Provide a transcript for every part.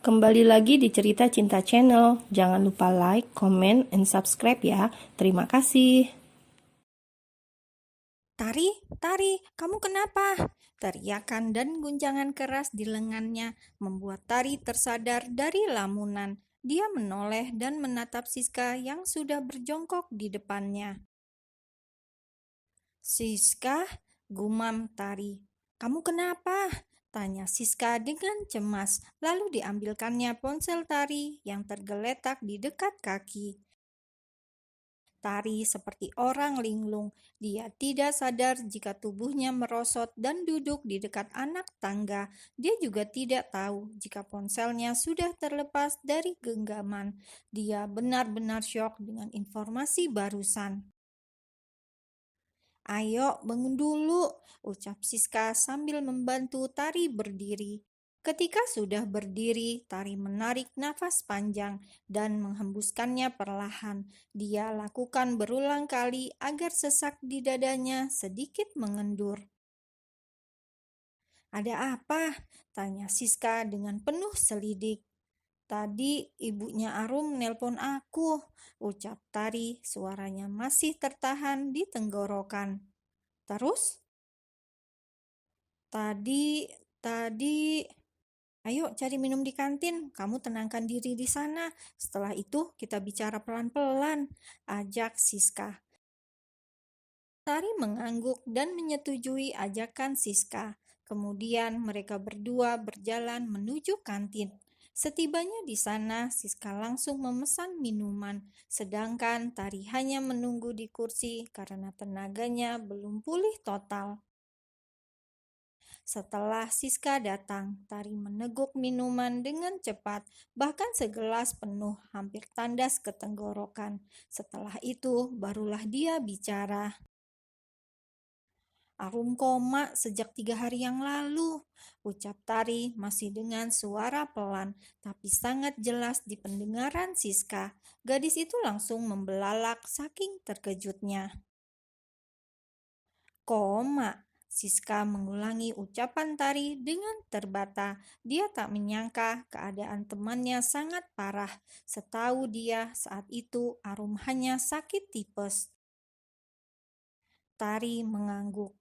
Kembali lagi di Cerita Cinta Channel. Jangan lupa like, comment, and subscribe ya. Terima kasih. Tari, Tari, kamu kenapa? Teriakan dan guncangan keras di lengannya membuat Tari tersadar dari lamunan. Dia menoleh dan menatap Siska yang sudah berjongkok di depannya. Siska, gumam Tari. Kamu kenapa? Tanya Siska dengan cemas, lalu diambilkannya ponsel Tari yang tergeletak di dekat kaki. Tari seperti orang linglung. Dia tidak sadar jika tubuhnya merosot dan duduk di dekat anak tangga. Dia juga tidak tahu jika ponselnya sudah terlepas dari genggaman. Dia benar-benar syok dengan informasi barusan. "Ayo, bangun dulu," ucap Siska sambil membantu Tari berdiri. Ketika sudah berdiri, Tari menarik nafas panjang dan menghembuskannya perlahan. Dia lakukan berulang kali agar sesak di dadanya sedikit mengendur. "Ada apa?" tanya Siska dengan penuh selidik. "Tadi ibunya Arum nelpon aku," ucap Tari, suaranya masih tertahan di tenggorokan. "Terus?" Tadi, tadi, ayo cari minum di kantin. Kamu tenangkan diri di sana. Setelah itu kita bicara pelan-pelan, ajak Siska. Tari mengangguk dan menyetujui ajakan Siska. Kemudian mereka berdua berjalan menuju kantin. Setibanya di sana, Siska langsung memesan minuman, sedangkan Tari hanya menunggu di kursi karena tenaganya belum pulih total. Setelah Siska datang, Tari meneguk minuman dengan cepat, bahkan segelas penuh hampir tandas ke tenggorokan. Setelah itu, barulah dia bicara. "Arum koma sejak 3 hari yang lalu," ucap Tari masih dengan suara pelan, tapi sangat jelas di pendengaran Siska. Gadis itu langsung membelalak saking terkejutnya. "Koma," Siska mengulangi ucapan Tari dengan terbata. Dia tak menyangka keadaan temannya sangat parah. Setahu dia, saat itu Arum hanya sakit tipes. Tari mengangguk.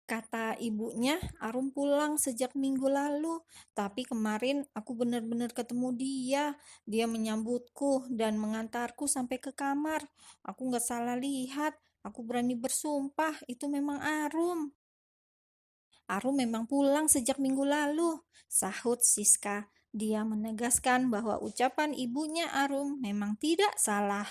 "Kata ibunya, Arum pulang sejak minggu lalu. Tapi kemarin aku benar-benar ketemu dia. Dia menyambutku dan mengantarku sampai ke kamar. Aku nggak salah lihat. Aku berani bersumpah, itu memang Arum." "Arum memang pulang sejak minggu lalu," sahut Siska. Dia menegaskan bahwa ucapan ibunya Arum memang tidak salah.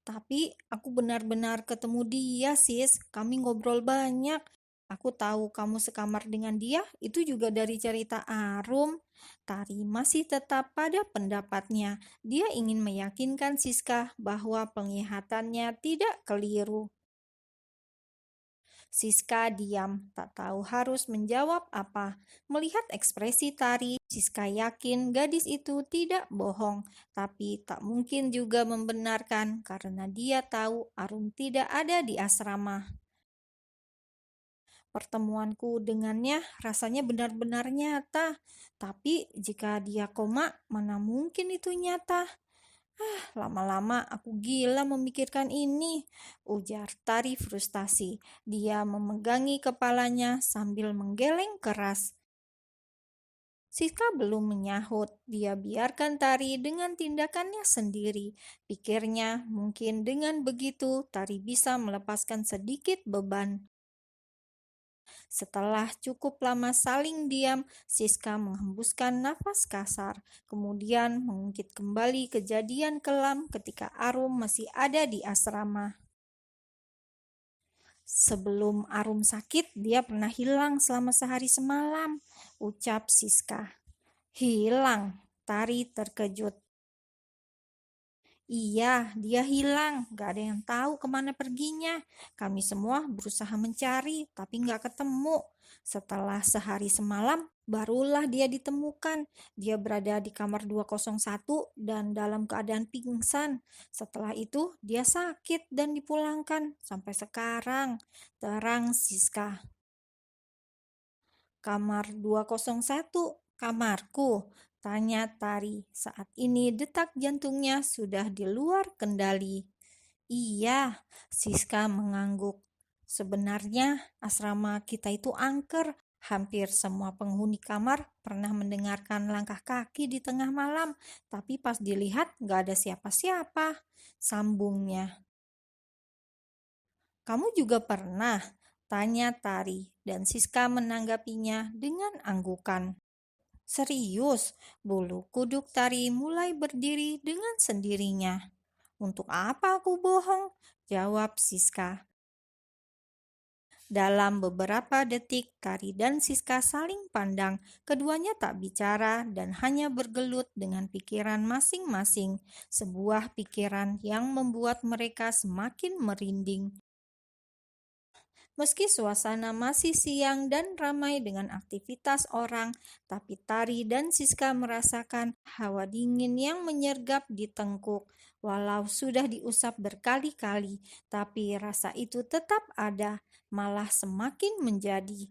"Tapi aku benar-benar ketemu dia, sis. Kami ngobrol banyak. Aku tahu kamu sekamar dengan dia, itu juga dari cerita Arum." Tari masih tetap pada pendapatnya. Dia ingin meyakinkan Siska bahwa penglihatannya tidak keliru. Siska diam, tak tahu harus menjawab apa. Melihat ekspresi Tari, Siska yakin gadis itu tidak bohong, tapi tak mungkin juga membenarkan karena dia tahu Arum tidak ada di asrama. "Pertemuanku dengannya rasanya benar-benar nyata, tapi jika dia koma, mana mungkin itu nyata? Lama-lama aku gila memikirkan ini," ujar Tari frustasi. Dia memegangi kepalanya sambil menggeleng keras. Siska belum menyahut. Dia biarkan Tari dengan tindakannya sendiri. Pikirnya, mungkin dengan begitu Tari bisa melepaskan sedikit beban. Setelah cukup lama saling diam, Siska menghembuskan nafas kasar, kemudian mengungkit kembali kejadian kelam ketika Arum masih ada di asrama. "Sebelum Arum sakit, dia pernah hilang selama sehari semalam," ucap Siska. "Hilang?" Tari terkejut. "Iya, dia hilang. Gak ada yang tahu kemana perginya. Kami semua berusaha mencari, tapi gak ketemu. Setelah sehari semalam, barulah dia ditemukan. Dia berada di kamar 201 dan dalam keadaan pingsan. Setelah itu, dia sakit dan dipulangkan. Sampai sekarang," terang Siska. "Kamar 201, Kamarku, tanya Tari. Saat ini detak jantungnya sudah di luar kendali. Iya, Siska mengangguk. Sebenarnya asrama kita itu angker. Hampir semua penghuni kamar pernah mendengarkan langkah kaki di tengah malam, tapi pas dilihat nggak ada siapa-siapa. Sambungnya. Kamu juga pernah? Tanya Tari, dan Siska menanggapinya dengan anggukan. Serius, bulu kuduk Tari mulai berdiri dengan sendirinya. Untuk apa aku bohong? Jawab Siska. Dalam beberapa detik, Tari dan Siska saling pandang. Keduanya tak bicara dan hanya bergelut dengan pikiran masing-masing. Sebuah pikiran yang membuat mereka semakin merinding. Meski suasana masih siang dan ramai dengan aktivitas orang, tapi Tari dan Siska merasakan hawa dingin yang menyergap di tengkuk. Walau sudah diusap berkali-kali, tapi rasa itu tetap ada, malah semakin menjadi.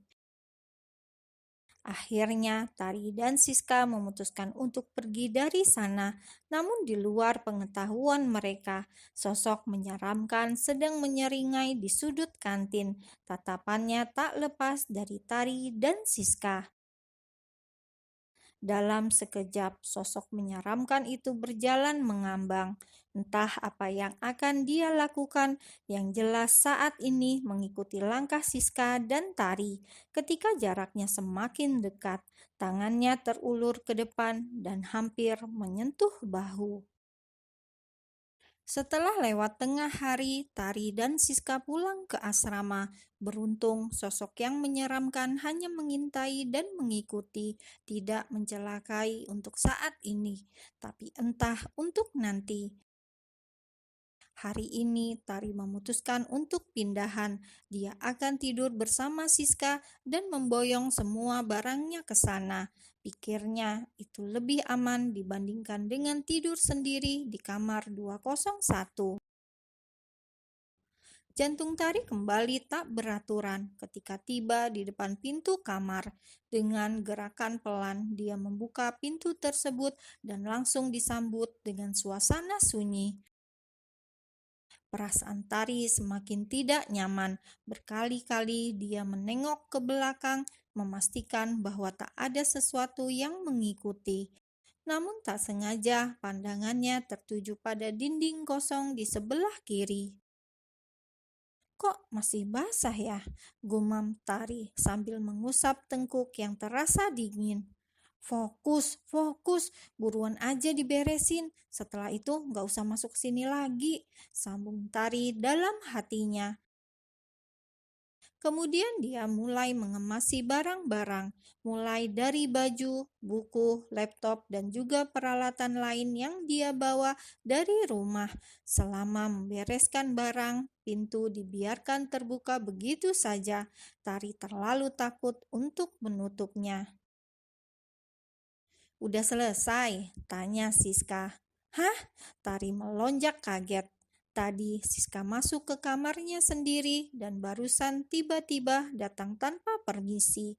Akhirnya, Tari dan Siska memutuskan untuk pergi dari sana, namun di luar pengetahuan mereka, sosok menyeramkan sedang menyeringai di sudut kantin. Tatapannya tak lepas dari Tari dan Siska. Dalam sekejap, sosok menyeramkan itu berjalan mengambang. Entah apa yang akan dia lakukan, yang jelas saat ini mengikuti langkah Siska dan Tari. Ketika jaraknya semakin dekat, tangannya terulur ke depan dan hampir menyentuh bahu. Setelah lewat tengah hari, Tari dan Siska pulang ke asrama. Beruntung, sosok yang menyeramkan hanya mengintai dan mengikuti, tidak mencelakai untuk saat ini, tapi entah untuk nanti. Hari ini, Tari memutuskan untuk pindahan. Dia akan tidur bersama Siska dan memboyong semua barangnya ke sana. Pikirnya itu lebih aman dibandingkan dengan tidur sendiri di kamar 201. Jantung Tari kembali tak beraturan ketika tiba di depan pintu kamar. Dengan gerakan pelan, dia membuka pintu tersebut dan langsung disambut dengan suasana sunyi. Perasaan Tari semakin tidak nyaman. Berkali-kali dia menengok ke belakang, memastikan bahwa tak ada sesuatu yang mengikuti. Namun tak sengaja pandangannya tertuju pada dinding kosong di sebelah kiri. Kok masih basah ya? Gumam Tari sambil mengusap tengkuk yang terasa dingin. Fokus, fokus, buruan aja diberesin. Setelah itu nggak usah masuk sini lagi, sambung Tari dalam hatinya. Kemudian dia mulai mengemasi barang-barang, mulai dari baju, buku, laptop, dan juga peralatan lain yang dia bawa dari rumah. Selama membereskan barang, pintu dibiarkan terbuka begitu saja. Tari terlalu takut untuk menutupnya. "Udah selesai?" tanya Siska. "Hah?" Tari melonjak kaget. Tadi Siska masuk ke kamarnya sendiri dan barusan tiba-tiba datang tanpa permisi.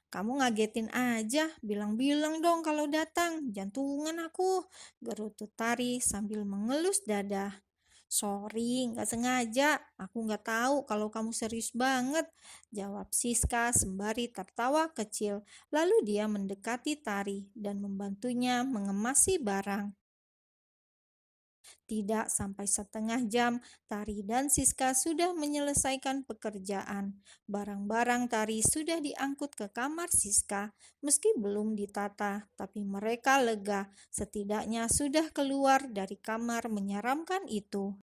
"Kamu ngagetin aja, bilang-bilang dong kalau datang, jantungan aku," gerutu Tari sambil mengelus dada. "Sorry, nggak sengaja. Aku nggak tahu kalau kamu serius banget," jawab Siska sembari tertawa kecil. Lalu dia mendekati Tari dan membantunya mengemasi barang. Tidak sampai setengah jam, Tari dan Siska sudah menyelesaikan pekerjaan. Barang-barang Tari sudah diangkut ke kamar Siska. Meski belum ditata, tapi mereka lega. Setidaknya sudah keluar dari kamar menyeramkan itu.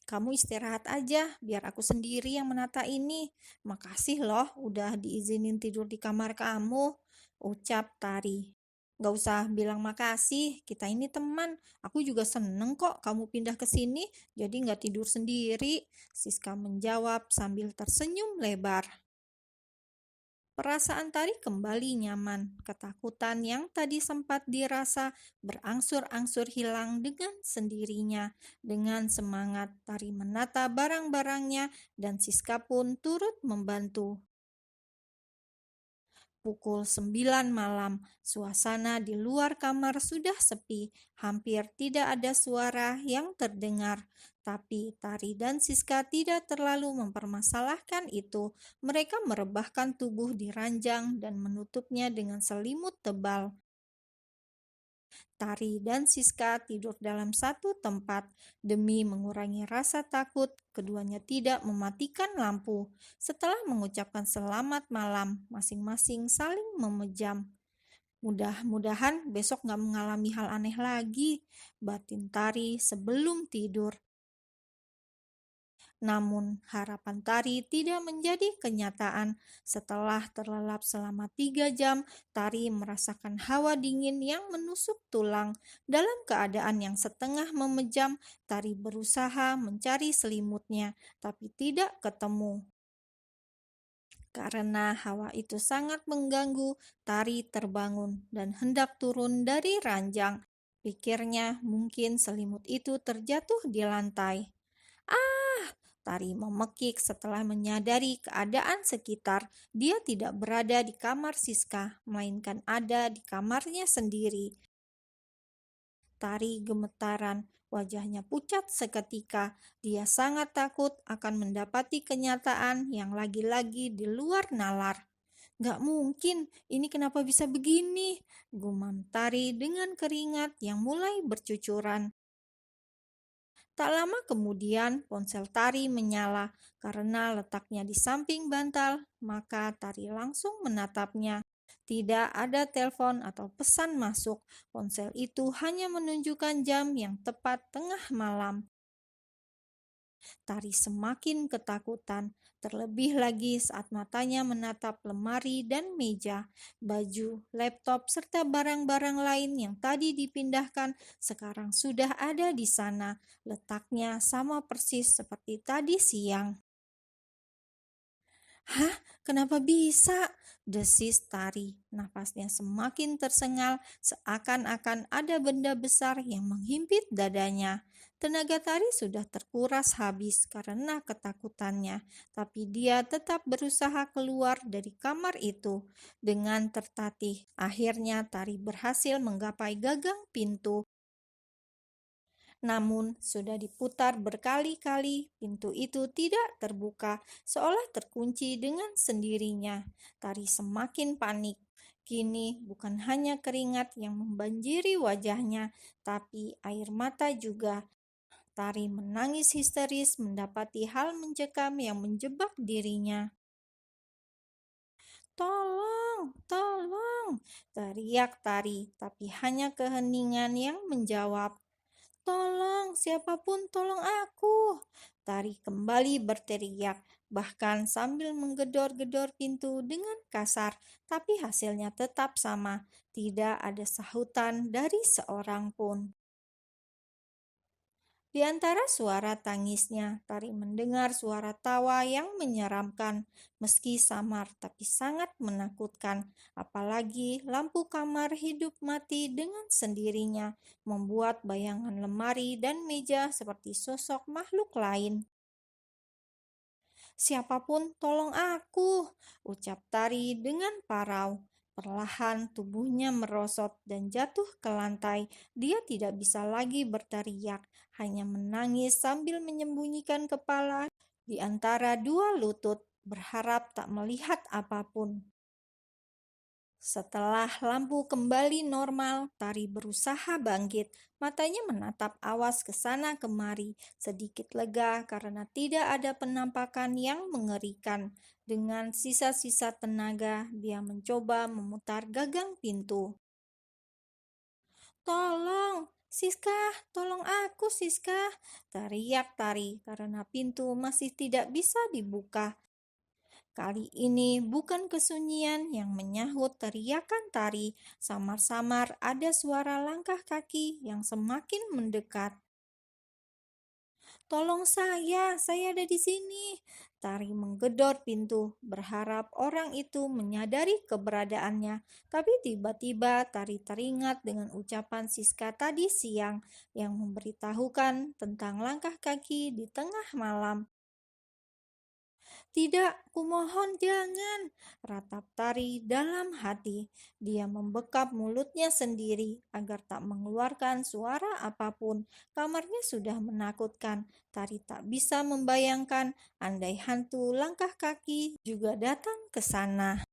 "Kamu istirahat aja, biar aku sendiri yang menata ini. Makasih loh udah diizinin tidur di kamar kamu," ucap Tari. "Gak usah bilang makasih, kita ini teman. Aku juga seneng kok kamu pindah ke sini, jadi gak tidur sendiri," Siska menjawab sambil tersenyum lebar. Perasaan Tari kembali nyaman. Ketakutan yang tadi sempat dirasa berangsur-angsur hilang dengan sendirinya. Dengan semangat, Tari menata barang-barangnya dan Siska pun turut membantu. Pukul 9 malam, suasana di luar kamar sudah sepi, hampir tidak ada suara yang terdengar. Tapi Tari dan Siska tidak terlalu mempermasalahkan itu. Mereka merebahkan tubuh di ranjang dan menutupnya dengan selimut tebal. Tari dan Siska tidur dalam satu tempat. Demi mengurangi rasa takut, keduanya tidak mematikan lampu. Setelah mengucapkan selamat malam, masing-masing saling memejam. Mudah-mudahan besok nggak mengalami hal aneh lagi, batin Tari sebelum tidur. Namun, harapan Tari tidak menjadi kenyataan. Setelah terlelap selama 3 jam, Tari merasakan hawa dingin yang menusuk tulang. Dalam keadaan yang setengah memejam, Tari berusaha mencari selimutnya, tapi tidak ketemu. Karena hawa itu sangat mengganggu, Tari terbangun dan hendak turun dari ranjang. Pikirnya mungkin selimut itu terjatuh di lantai. Ah! Tari memekik setelah menyadari keadaan sekitar. Dia tidak berada di kamar Siska, melainkan ada di kamarnya sendiri. Tari gemetaran, wajahnya pucat seketika. Dia sangat takut akan mendapati kenyataan yang lagi-lagi di luar nalar. Gak mungkin, ini kenapa bisa begini? Gumam Tari dengan keringat yang mulai bercucuran. Tak lama kemudian, ponsel Tari menyala karena letaknya di samping bantal, maka Tari langsung menatapnya. Tidak ada telepon atau pesan masuk. Ponsel itu hanya menunjukkan jam yang tepat tengah malam. Tari semakin ketakutan, terlebih lagi saat matanya menatap lemari dan meja, baju, laptop, serta barang-barang lain yang tadi dipindahkan sekarang sudah ada di sana. Letaknya sama persis seperti tadi siang. Hah? Kenapa bisa? Desis Tari. Nafasnya semakin tersengal, seakan-akan ada benda besar yang menghimpit dadanya. Tenaga Tari sudah terkuras habis karena ketakutannya, tapi dia tetap berusaha keluar dari kamar itu. Dengan tertatih, akhirnya Tari berhasil menggapai gagang pintu. Namun, sudah diputar berkali-kali, pintu itu tidak terbuka, seolah terkunci dengan sendirinya. Tari semakin panik. Kini bukan hanya keringat yang membanjiri wajahnya, tapi air mata juga. Tari menangis histeris mendapati hal mencekam yang menjebak dirinya. "Tolong, tolong!" teriak Tari, tapi hanya keheningan yang menjawab. "Tolong, siapapun tolong aku!" Tari kembali berteriak, bahkan sambil menggedor-gedor pintu dengan kasar, tapi hasilnya tetap sama. Tidak ada sahutan dari seorang pun. Di antara suara tangisnya, Tari mendengar suara tawa yang menyeramkan, meski samar tapi sangat menakutkan. Apalagi lampu kamar hidup mati dengan sendirinya, membuat bayangan lemari dan meja seperti sosok makhluk lain. "Siapapun tolong aku!" ucap Tari dengan parau. Perlahan tubuhnya merosot dan jatuh ke lantai. Dia tidak bisa lagi berteriak, hanya menangis sambil menyembunyikan kepala di antara dua lutut, berharap tak melihat apapun. Setelah lampu kembali normal, Tari berusaha bangkit. Matanya menatap awas ke sana kemari, sedikit lega karena tidak ada penampakan yang mengerikan. Dengan sisa-sisa tenaga, dia mencoba memutar gagang pintu. "Tolong, Siska, tolong aku, Siska!" teriak Tari karena pintu masih tidak bisa dibuka. Kali ini bukan kesunyian yang menyahut teriakan Tari, samar-samar ada suara langkah kaki yang semakin mendekat. "Tolong saya ada di sini!" Tari menggedor pintu, berharap orang itu menyadari keberadaannya. Tapi tiba-tiba Tari teringat dengan ucapan Siska tadi siang yang memberitahukan tentang langkah kaki di tengah malam. Tidak, kumohon jangan, ratap Tari dalam hati. Dia membekap mulutnya sendiri agar tak mengeluarkan suara apapun. Kamarnya sudah menakutkan. Tari tak bisa membayangkan andai hantu langkah kaki juga datang ke sana.